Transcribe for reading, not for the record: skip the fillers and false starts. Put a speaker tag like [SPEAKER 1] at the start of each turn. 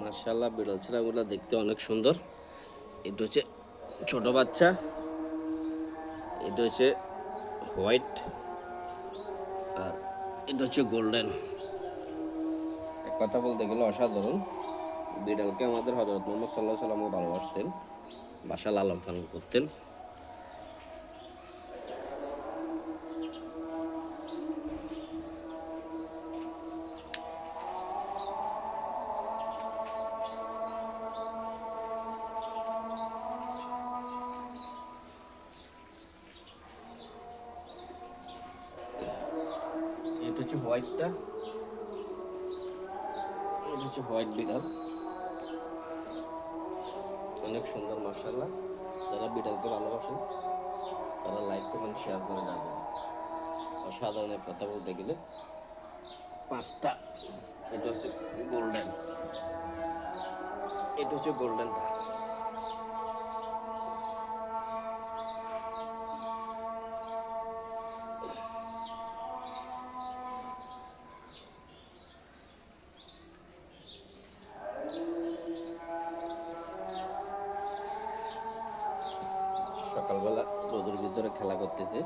[SPEAKER 1] মাশাআল্লাহ বিড়াল ছানাগুলো দেখতে অনেক সুন্দর। এটা হচ্ছে ছোট বাচ্চা, এটা হচ্ছে হোয়াইট, আর এটা হচ্ছে গোল্ডেন। এক কথা বলতে গেলে অসাধারণ। বিড়ালকে আমাদের হযরত মুহাম্মদ সাল্লাল্লাহু আলাইহি ওয়াসাল্লাম ভালোবাসতেন, বাসায় লালন পালন করতেন। এটা হচ্ছে হোয়াইটটা, এটা হচ্ছে হোয়াইট বিড়াল, অনেক সুন্দর মাশাআল্লাহ। যারা বিড়ালকে ভালোবাসেন তারা লাইক কমেন্ট শেয়ার করে যাবেন। অসাধারণ এক কথা বলতে গেলে পাঁচটা। এটা হচ্ছে গোল্ডেন, এটা হচ্ছে গোল্ডেনটা। সকালবেলা রোদের ভিতরে খেলা করতেছে।